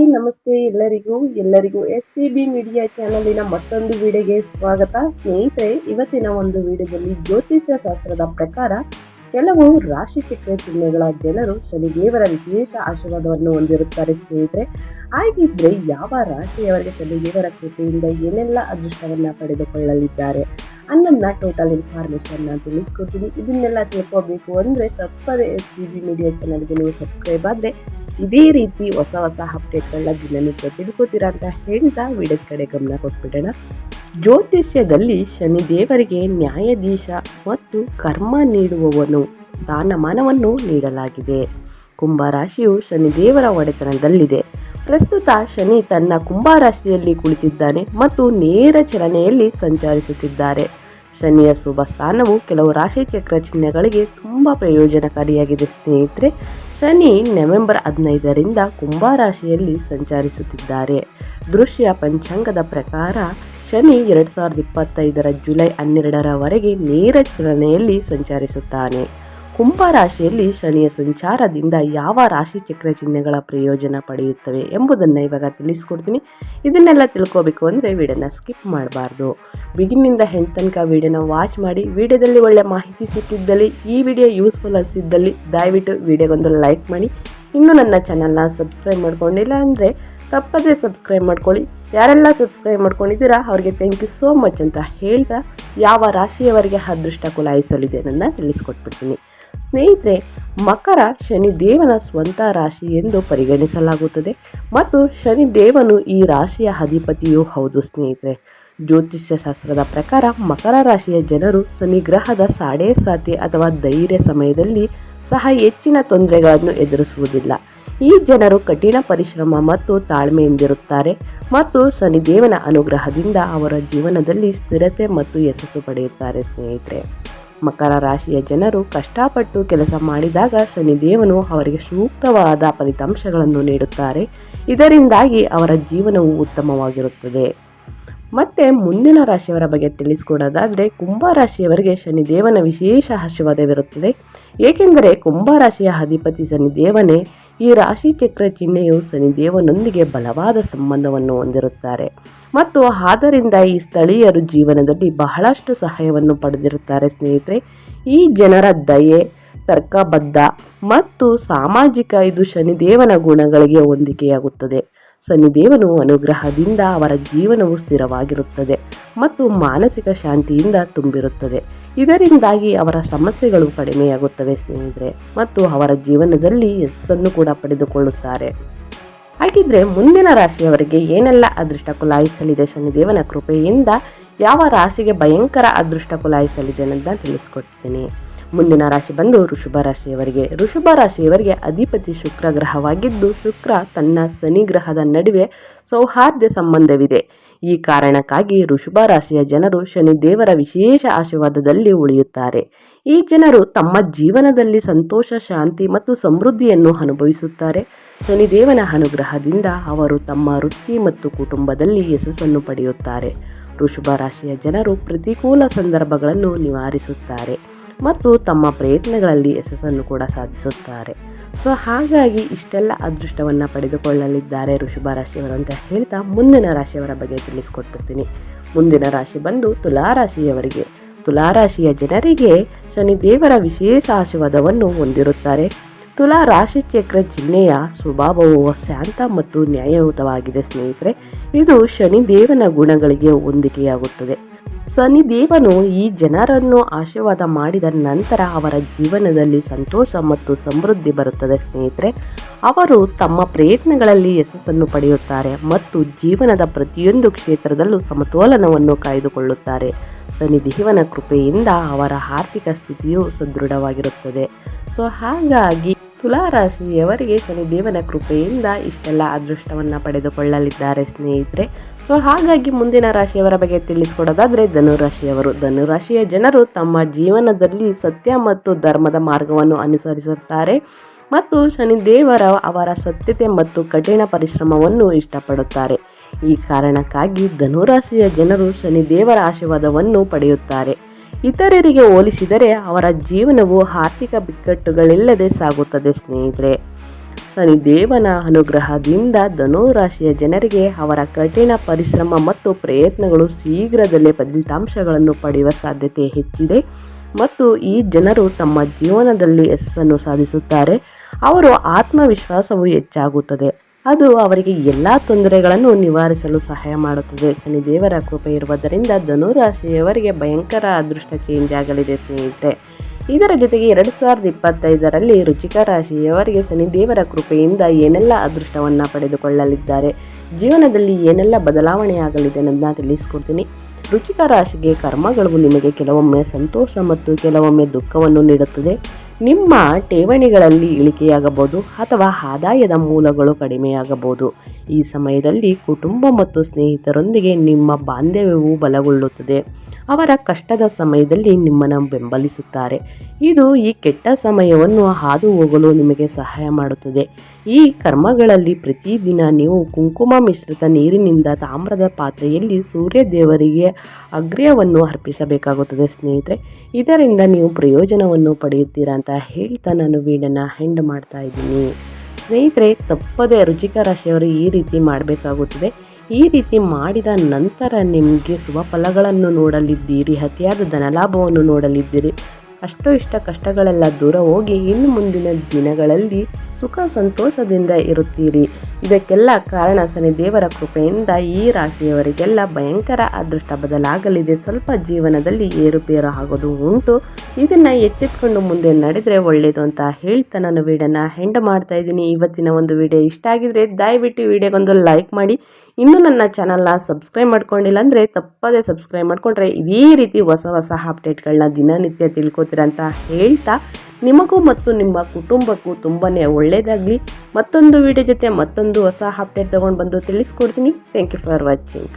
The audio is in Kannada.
ಹಾಯ್ ನಮಸ್ತೆ ಎಲ್ಲರಿಗೂ ಎಸ್ ಪಿ ಬಿ ಮೀಡಿಯಾ ಚಾನಲಿನ ಮತ್ತೊಂದು ವಿಡಿಯೋಗೆ ಸ್ವಾಗತ. ಸ್ನೇಹಿತರೆ, ಇವತ್ತಿನ ಒಂದು ವಿಡಿಯೋದಲ್ಲಿ ಜ್ಯೋತಿಷ್ಯ ಶಾಸ್ತ್ರದ ಪ್ರಕಾರ ಕೆಲವು ರಾಶಿ ಚಕ್ರ ಚಿಹ್ನೆಗಳ ಜನರು ಶನಿದೇವರ ವಿಶೇಷ ಆಶೀರ್ವಾದವನ್ನು ಹೊಂದಿರುತ್ತಾರೆ. ಸ್ನೇಹಿತರೆ, ಹಾಗಿದ್ರೆ ಯಾವ ರಾಶಿಯವರಿಗೆ ಶನಿದೇವರ ಕೃಪೆಯಿಂದ ಏನೆಲ್ಲ ಅದೃಷ್ಟವನ್ನು ಪಡೆದುಕೊಳ್ಳಲಿದ್ದಾರೆ ಅನ್ನೋದನ್ನ ಟೋಟಲ್ ಇನ್ಫಾರ್ಮೇಷನ್ ತಿಳಿಸ್ಕೊಡ್ತೀನಿ. ಇದನ್ನೆಲ್ಲ ತಿಳ್ಕೋಬೇಕು ಅಂದರೆ ತಪ್ಪದೆ ಎಸ್ ಪಿ ಬಿ ಮೀಡಿಯಾ ಚಾನಲ್ಗೆ ನೀವು ಸಬ್ಸ್ಕ್ರೈಬ್ ಆದರೆ ಇದೇ ರೀತಿ ಹೊಸ ಅಪ್ಡೇಟ್ಗಳನ್ನ ದಿನನಿತ್ಯ ತಿಳ್ಕೊತೀರಾ ಅಂತ ಹೇಳ್ತಾ ವಿಡಿಯೋದ ಕಡೆ ಗಮನ ಕೊಟ್ಬಿಡೋಣ. ಜ್ಯೋತಿಷ್ಯದಲ್ಲಿ ಶನಿದೇವರಿಗೆ ನ್ಯಾಯಾಧೀಶ ಮತ್ತು ಕರ್ಮ ನೀಡುವವನು ಸ್ಥಾನಮಾನವನ್ನು ನೀಡಲಾಗಿದೆ. ಕುಂಭರಾಶಿಯು ಶನಿದೇವರ ಒಡೆತನದಲ್ಲಿದೆ. ಪ್ರಸ್ತುತ ಶನಿ ತನ್ನ ಕುಂಭರಾಶಿಯಲ್ಲಿ ಕುಳಿತಿದ್ದಾನೆ ಮತ್ತು ನೇರ ಚಲನೆಯಲ್ಲಿ ಸಂಚರಿಸುತ್ತಿದ್ದಾರೆ. ಶನಿಯ ಶುಭ ಸ್ಥಾನವು ಕೆಲವು ರಾಶಿ ಚಕ್ರ ಚಿಹ್ನೆಗಳಿಗೆ ತುಂಬ ಪ್ರಯೋಜನಕಾರಿಯಾಗಿದೆ. ಸ್ನೇಹಿತರೆ, ಶನಿ ನವೆಂಬರ್ 15ರಿಂದ ಕುಂಭರಾಶಿಯಲ್ಲಿ ಸಂಚರಿಸುತ್ತಿದ್ದಾರೆ. ದೃಶ್ಯ ಪಂಚಾಂಗದ ಪ್ರಕಾರ ಶನಿ 2025ರ ಜುಲೈ 12ರವರೆಗೆ ನೇರ ಚಲನೆಯಲ್ಲಿ ಸಂಚರಿಸುತ್ತಾನೆ. ಕುಂಭರಾಶಿಯಲ್ಲಿ ಶನಿಯ ಸಂಚಾರದಿಂದ ಯಾವ ರಾಶಿ ಚಕ್ರ ಚಿಹ್ನೆಗಳ ಪ್ರಯೋಜನ ಪಡೆಯುತ್ತವೆ ಎಂಬುದನ್ನು ಇವಾಗ ತಿಳಿಸ್ಕೊಡ್ತೀನಿ. ಇದನ್ನೆಲ್ಲ ತಿಳ್ಕೋಬೇಕು ಅಂದರೆ ವಿಡಿಯೋನ ಸ್ಕಿಪ್ ಮಾಡಬಾರ್ದು. ಬಿಗಿನಿಂದ ಹೆಂಡ್ ತನಕ ವಿಡಿಯೋನ ವಾಚ್ ಮಾಡಿ. ವಿಡಿಯೋದಲ್ಲಿ ಒಳ್ಳೆ ಮಾಹಿತಿ ಸಿಕ್ಕಿದ್ದಲ್ಲಿ, ಈ ವಿಡಿಯೋ ಯೂಸ್ಫುಲ್ ಅನಿಸಿದ್ದಲ್ಲಿ ದಯವಿಟ್ಟು ವಿಡಿಯೋಗೊಂದು ಲೈಕ್ ಮಾಡಿ. ಇನ್ನೂ ನನ್ನ ಚಾನಲ್ನ ಸಬ್ಸ್ಕ್ರೈಬ್ ಮಾಡ್ಕೊಂಡಿಲ್ಲ ಅಂದರೆ ತಪ್ಪದೇ ಸಬ್ಸ್ಕ್ರೈಬ್ ಮಾಡ್ಕೊಳ್ಳಿ. ಯಾರೆಲ್ಲ ಸಬ್ಸ್ಕ್ರೈಬ್ ಮಾಡ್ಕೊಂಡಿದ್ದೀರಾ ಅವರಿಗೆ ಥ್ಯಾಂಕ್ ಯು ಸೋ ಮಚ್ ಅಂತ ಹೇಳ್ತಾ ಯಾವ ರಾಶಿಯವರಿಗೆ ಅದೃಷ್ಟ ಕುಲಾಯಿಸಲಿದೆ ಅನ್ನೋದನ್ನ ತಿಳಿಸ್ಕೊಟ್ಬಿಡ್ತೀನಿ. ಸ್ನೇಹಿತರೆ, ಮಕರ ಶನಿದೇವನ ಸ್ವಂತ ರಾಶಿ ಎಂದು ಪರಿಗಣಿಸಲಾಗುತ್ತದೆ ಮತ್ತು ಶನಿದೇವನು ಈ ರಾಶಿಯ ಅಧಿಪತಿಯೂ ಹೌದು. ಸ್ನೇಹಿತರೆ, ಜ್ಯೋತಿಷ್ಯ ಶಾಸ್ತ್ರದ ಪ್ರಕಾರ ಮಕರ ರಾಶಿಯ ಜನರು ಶನಿ ಗ್ರಹದ ಸಾಡೆ ಅಥವಾ ಧೈರ್ಯ ಸಮಯದಲ್ಲಿ ಸಹ ಹೆಚ್ಚಿನ ತೊಂದರೆಗಳನ್ನು ಎದುರಿಸುವುದಿಲ್ಲ. ಈ ಜನರು ಕಠಿಣ ಪರಿಶ್ರಮ ಮತ್ತು ತಾಳ್ಮೆಯಿಂದಿರುತ್ತಾರೆ ಮತ್ತು ಶನಿದೇವನ ಅನುಗ್ರಹದಿಂದ ಅವರ ಜೀವನದಲ್ಲಿ ಸ್ಥಿರತೆ ಮತ್ತು ಯಶಸ್ಸು ಪಡೆಯುತ್ತಾರೆ. ಸ್ನೇಹಿತರೆ, ಮಕರ ರಾಶಿಯ ಜನರು ಕಷ್ಟಪಟ್ಟು ಕೆಲಸ ಮಾಡಿದಾಗ ಶನಿದೇವನು ಅವರಿಗೆ ಸೂಕ್ತವಾದ ಫಲಿತಾಂಶಗಳನ್ನು ನೀಡುತ್ತಾರೆ. ಇದರಿಂದಾಗಿ ಅವರ ಜೀವನವು ಉತ್ತಮವಾಗಿರುತ್ತದೆ. ಮತ್ತು ಮುಂದಿನ ರಾಶಿಯವರ ಬಗ್ಗೆ ತಿಳಿಸ್ಕೊಡೋದಾದರೆ ಕುಂಭರಾಶಿಯವರಿಗೆ ಶನಿದೇವನ ವಿಶೇಷ ಆಶೀರ್ವಾದವಿರುತ್ತದೆ. ಏಕೆಂದರೆ ಕುಂಭರಾಶಿಯ ಅಧಿಪತಿ ಶನಿದೇವನೇ. ಈ ರಾಶಿ ಚಕ್ರ ಚಿಹ್ನೆಯು ಶನಿದೇವನೊಂದಿಗೆ ಬಲವಾದ ಸಂಬಂಧವನ್ನು ಹೊಂದಿರುತ್ತಾರೆ ಮತ್ತು ಆದ್ದರಿಂದ ಈ ಸ್ಥಳೀಯರು ಜೀವನದಲ್ಲಿ ಬಹಳಷ್ಟು ಸಹಾಯವನ್ನು ಪಡೆದಿರುತ್ತಾರೆ. ಸ್ನೇಹಿತರೆ, ಈ ಜನರ ದಯೆ, ತರ್ಕಬದ್ಧ ಮತ್ತು ಸಾಮಾಜಿಕ ಇದು ಶನಿದೇವನ ಗುಣಗಳಿಗೆ ಹೊಂದಿಕೆಯಾಗುತ್ತದೆ. ಶನಿದೇವನು ಅನುಗ್ರಹದಿಂದ ಅವರ ಜೀವನವು ಸ್ಥಿರವಾಗಿರುತ್ತದೆ ಮತ್ತು ಮಾನಸಿಕ ಶಾಂತಿಯಿಂದ ತುಂಬಿರುತ್ತದೆ. ಇದರಿಂದಾಗಿ ಅವರ ಸಮಸ್ಯೆಗಳು ಕಡಿಮೆಯಾಗುತ್ತವೆ. ಸ್ನೇಹಿತರೆ, ಮತ್ತು ಅವರ ಜೀವನದಲ್ಲಿ ಯಶಸ್ಸನ್ನು ಕೂಡ ಪಡೆದುಕೊಳ್ಳುತ್ತಾರೆ. ಹಾಗಿದ್ರೆ ಮುಂದಿನ ರಾಶಿಯವರಿಗೆ ಏನೆಲ್ಲ ಅದೃಷ್ಟ ಕುಲಾಯಿಸಲಿದೆ ಶನಿದೇವನ ಕೃಪೆಯಿಂದ, ಯಾವ ರಾಶಿಗೆ ಭಯಂಕರ ಅದೃಷ್ಟ ಕುಲಾಯಿಸಲಿದೆ ಅನ್ನೋದನ್ನ ತಿಳಿಸ್ಕೊಡ್ತೀನಿ. ಮುಂದಿನ ರಾಶಿ ಬಂದು ಋಷಭ ರಾಶಿಯವರಿಗೆ ಅಧಿಪತಿ ಶುಕ್ರ ಗ್ರಹವಾಗಿದ್ದು, ಶುಕ್ರ ತನ್ನ ಶನಿ ಗ್ರಹದ ನಡುವೆ ಸೌಹಾರ್ದ ಸಂಬಂಧವಿದೆ. ಈ ಕಾರಣಕ್ಕಾಗಿ ಋಷಭ ರಾಶಿಯ ಜನರು ಶನಿದೇವರ ವಿಶೇಷ ಆಶೀರ್ವಾದದಲ್ಲಿ ಉಳಿಯುತ್ತಾರೆ. ಈ ಜನರು ತಮ್ಮ ಜೀವನದಲ್ಲಿ ಸಂತೋಷ, ಶಾಂತಿ ಮತ್ತು ಸಮೃದ್ಧಿಯನ್ನು ಅನುಭವಿಸುತ್ತಾರೆ. ಶನಿದೇವನ ಅನುಗ್ರಹದಿಂದ ಅವರು ತಮ್ಮ ವೃತ್ತಿ ಮತ್ತು ಕುಟುಂಬದಲ್ಲಿ ಯಶಸ್ಸನ್ನು ಪಡೆಯುತ್ತಾರೆ. ಋಷಭ ರಾಶಿಯ ಜನರು ಪ್ರತಿಕೂಲ ಸಂದರ್ಭಗಳನ್ನು ನಿವಾರಿಸುತ್ತಾರೆ ಮತ್ತು ತಮ್ಮ ಪ್ರಯತ್ನಗಳಲ್ಲಿ ಯಶಸ್ಸನ್ನು ಕೂಡ ಸಾಧಿಸುತ್ತಾರೆ. ಹಾಗಾಗಿ ಇಷ್ಟೆಲ್ಲ ಅದೃಷ್ಟವನ್ನು ಪಡೆದುಕೊಳ್ಳಲಿದ್ದಾರೆ ಋಷಭ ರಾಶಿಯವರು ಅಂತ ಹೇಳ್ತಾ ಮುಂದಿನ ರಾಶಿಯವರ ಬಗ್ಗೆ ತಿಳಿಸ್ಕೊಟ್ಬಿಡ್ತೀನಿ. ಮುಂದಿನ ರಾಶಿ ಬಂದು ತುಲಾರಾಶಿಯ ಜನರಿಗೆ ಶನಿದೇವರ ವಿಶೇಷ ಆಶೀರ್ವಾದವನ್ನು ಹೊಂದಿರುತ್ತಾರೆ. ತುಲಾ ರಾಶಿ ಚಕ್ರ ಚಿಹ್ನೆಯ ಸ್ವಭಾವವು ಶಾಂತ ಮತ್ತು ನ್ಯಾಯಯುತವಾಗಿದೆ. ಸ್ನೇಹಿತರೆ, ಇದು ಶನಿದೇವನ ಗುಣಗಳಿಗೆ ಹೊಂದಿಕೆಯಾಗುತ್ತದೆ. ಶನಿದೇವನು ಈ ಜನರನ್ನು ಆಶೀರ್ವಾದ ಮಾಡಿದ ನಂತರ ಅವರ ಜೀವನದಲ್ಲಿ ಸಂತೋಷ ಮತ್ತು ಸಮೃದ್ಧಿ ಬರುತ್ತದೆ. ಸ್ನೇಹಿತರೆ, ಅವರು ತಮ್ಮ ಪ್ರಯತ್ನಗಳಲ್ಲಿ ಯಶಸ್ಸನ್ನು ಪಡೆಯುತ್ತಾರೆ ಮತ್ತು ಜೀವನದ ಪ್ರತಿಯೊಂದು ಕ್ಷೇತ್ರದಲ್ಲೂ ಸಮತೋಲನವನ್ನು ಕಾಯ್ದುಕೊಳ್ಳುತ್ತಾರೆ. ಶನಿದೇವನ ಕೃಪೆಯಿಂದ ಅವರ ಆರ್ಥಿಕ ಸ್ಥಿತಿಯು ಸದೃಢವಾಗಿರುತ್ತದೆ. ಹಾಗಾಗಿ ತುಲಾರಾಶಿಯವರಿಗೆ ಶನಿದೇವನ ಕೃಪೆಯಿಂದ ಇಷ್ಟೆಲ್ಲ ಅದೃಷ್ಟವನ್ನು ಪಡೆದುಕೊಳ್ಳಲಿದ್ದಾರೆ. ಸ್ನೇಹಿತರೆ, ಹಾಗಾಗಿ ಮುಂದಿನ ರಾಶಿಯವರ ಬಗ್ಗೆ ತಿಳಿಸ್ಕೊಡೋದಾದರೆ ಧನುರಾಶಿಯ ಜನರು ತಮ್ಮ ಜೀವನದಲ್ಲಿ ಸತ್ಯ ಮತ್ತು ಧರ್ಮದ ಮಾರ್ಗವನ್ನು ಅನುಸರಿಸುತ್ತಾರೆ ಮತ್ತು ಶನಿದೇವರ ಅವರ ಸತ್ಯತೆ ಮತ್ತು ಕಠಿಣ ಪರಿಶ್ರಮವನ್ನು ಇಷ್ಟಪಡುತ್ತಾರೆ. ಈ ಕಾರಣಕ್ಕಾಗಿ ಧನುರಾಶಿಯ ಜನರು ಶನಿದೇವರ ಆಶೀರ್ವಾದವನ್ನು ಪಡೆಯುತ್ತಾರೆ. ಇತರರಿಗೆ ಹೋಲಿಸಿದರೆ ಅವರ ಜೀವನವು ಆರ್ಥಿಕ ಬಿಕ್ಕಟ್ಟುಗಳಿಲ್ಲದೆ ಸಾಗುತ್ತದೆ. ಸ್ನೇಹಿತರೆ, ಶನಿದೇವನ ಅನುಗ್ರಹದಿಂದ ಧನು ರಾಶಿಯ ಜನರಿಗೆ ಅವರ ಕಠಿಣ ಪರಿಶ್ರಮ ಮತ್ತು ಪ್ರಯತ್ನಗಳು ಶೀಘ್ರದಲ್ಲೇ ಫಲಿತಾಂಶಗಳನ್ನು ಪಡೆಯುವ ಸಾಧ್ಯತೆ ಹೆಚ್ಚಿದೆ ಮತ್ತು ಈ ಜನರು ತಮ್ಮ ಜೀವನದಲ್ಲಿ ಯಶಸ್ಸನ್ನು ಸಾಧಿಸುತ್ತಾರೆ. ಅವರ ಆತ್ಮವಿಶ್ವಾಸವು ಹೆಚ್ಚಾಗುತ್ತದೆ. ಅದು ಅವರಿಗೆ ಎಲ್ಲ ತೊಂದರೆಗಳನ್ನು ನಿವಾರಿಸಲು ಸಹಾಯ ಮಾಡುತ್ತದೆ. ಶನಿದೇವರ ಕೃಪೆ ಇರುವುದರಿಂದ ಧನುರಾಶಿಯವರಿಗೆ ಭಯಂಕರ ಅದೃಷ್ಟ ಚೇಂಜ್ ಆಗಲಿದೆ ಸ್ನೇಹಿತರೆ. ಇದರ ಜೊತೆಗೆ 2025ರಲ್ಲಿ ವೃಶ್ಚಿಕ ರಾಶಿಯವರಿಗೆ ಶನಿದೇವರ ಕೃಪೆಯಿಂದ ಏನೆಲ್ಲ ಅದೃಷ್ಟವನ್ನು ಪಡೆದುಕೊಳ್ಳಲಿದ್ದಾರೆ, ಜೀವನದಲ್ಲಿ ಏನೆಲ್ಲ ಬದಲಾವಣೆ ಆಗಲಿದೆ ಅನ್ನೋದನ್ನ ತಿಳಿಸ್ಕೊಡ್ತೀನಿ. ವೃಶ್ಚಿಕ ರಾಶಿಗೆ ಕರ್ಮಗಳು ನಿಮಗೆ ಕೆಲವೊಮ್ಮೆ ಸಂತೋಷ ಮತ್ತು ಕೆಲವೊಮ್ಮೆ ದುಃಖವನ್ನು ನೀಡುತ್ತದೆ. ನಿಮ್ಮ ಠೇವಣಿಗಳಲ್ಲಿ ಇಳಿಕೆಯಾಗಬಹುದು ಅಥವಾ ಆದಾಯದ ಮೂಲಗಳು ಕಡಿಮೆಯಾಗಬಹುದು. ಈ ಸಮಯದಲ್ಲಿ ಕುಟುಂಬ ಮತ್ತು ಸ್ನೇಹಿತರೊಂದಿಗೆ ನಿಮ್ಮ ಬಾಂಧವ್ಯವು ಬಲಗೊಳ್ಳುತ್ತದೆ. ಅವರ ಕಷ್ಟದ ಸಮಯದಲ್ಲಿ ನಿಮ್ಮನ್ನು ಬೆಂಬಲಿಸುತ್ತಾರೆ. ಇದು ಈ ಕೆಟ್ಟ ಸಮಯವನ್ನು ಹಾದು ಹೋಗಲು ನಿಮಗೆ ಸಹಾಯ ಮಾಡುತ್ತದೆ. ಈ ಕರ್ಮಗಳಲ್ಲಿ ಪ್ರತಿದಿನ ನೀವು ಕುಂಕುಮ ಮಿಶ್ರಿತ ನೀರಿನಿಂದ ತಾಮ್ರದ ಪಾತ್ರೆಯಲ್ಲಿ ಸೂರ್ಯ ದೇವರಿಗೆ ಅರ್ಘ್ಯವನ್ನು ಅರ್ಪಿಸಬೇಕಾಗುತ್ತದೆ ಸ್ನೇಹಿತರೆ. ಇದರಿಂದ ನೀವು ಪ್ರಯೋಜನವನ್ನು ಪಡೆಯುತ್ತೀರಾ ಅಂತ ಹೇಳ್ತಾ ನಾನು ವಿಡಿಯೋನ ಎಂಡ್ ಮಾಡ್ತಾ ಇದ್ದೀನಿ. ಸ್ನೇಹಿತರೆ, ತಪ್ಪದೆ ವೃಶ್ಚಿಕ ರಾಶಿಯವರು ಈ ರೀತಿ ಮಾಡಬೇಕಾಗುತ್ತದೆ. ಈ ರೀತಿ ಮಾಡಿದ ನಂತರ ನಿಮಗೆ ಶುಭ ಫಲಗಳನ್ನು ನೋಡಲಿದ್ದೀರಿ, ಅತಿಯಾದ ಧನಲಾಭವನ್ನು ನೋಡಲಿದ್ದೀರಿ. ಅಷ್ಟು ಇಷ್ಟ ಕಷ್ಟಗಳೆಲ್ಲ ದೂರ ಹೋಗಿ ಇನ್ನು ಮುಂದಿನ ದಿನಗಳಲ್ಲಿ ಸುಖ ಸಂತೋಷದಿಂದ ಇರುತ್ತೀರಿ. ಇದಕ್ಕೆಲ್ಲ ಕಾರಣ ಶನಿದೇವರ ಕೃಪೆಯಿಂದ ಈ ರಾಶಿಯವರಿಗೆಲ್ಲ ಭಯಂಕರ ಅದೃಷ್ಟ ಬದಲಾಗಲಿದೆ. ಸ್ವಲ್ಪ ಜೀವನದಲ್ಲಿ ಏರುಪೇರು ಆಗೋದು ಉಂಟು. ಇದನ್ನು ಎಚ್ಚೆತ್ಕೊಂಡು ಮುಂದೆ ನಡೆದರೆ ಒಳ್ಳೆಯದು ಅಂತ ಹೇಳ್ತಾ ನಾನು ವಿಡಿಯೋನ ಎಂಡ್ ಮಾಡ್ತಾ ಇದ್ದೀನಿ. ಇವತ್ತಿನ ಒಂದು ವಿಡಿಯೋ ಇಷ್ಟ ಆಗಿದ್ರೆ ದಯವಿಟ್ಟು ವಿಡಿಯೋಗೊಂದು ಲೈಕ್ ಮಾಡಿ. ಇನ್ನೂ ನನ್ನ ಚಾನಲ್ನ ಸಬ್ಸ್ಕ್ರೈಬ್ ಮಾಡ್ಕೊಂಡಿಲ್ಲ ಅಂದರೆ ತಪ್ಪದೇ ಸಬ್ಸ್ಕ್ರೈಬ್ ಮಾಡಿಕೊಂಡ್ರೆ ಇದೇ ರೀತಿ ಹೊಸ ಹೊಸ ಅಪ್ಡೇಟ್ಗಳನ್ನ ದಿನನಿತ್ಯ ತಿಳ್ಕೊತೀರ ಅಂತ ಹೇಳ್ತಾ ನಿಮಗೂ ಮತ್ತು ನಿಮ್ಮ ಕುಟುಂಬಕ್ಕೂ ತುಂಬಾ ಒಳ್ಳೆಯದಾಗಲಿ. ಮತ್ತೊಂದು ವಿಡಿಯೋ ಜೊತೆ ಮತ್ತೊಂದು ಹೊಸ ಅಪ್ಡೇಟ್ ತೊಗೊಂಡು ಬಂದು ತಿಳಿಸ್ಕೊಡ್ತೀನಿ. Thank you for watching.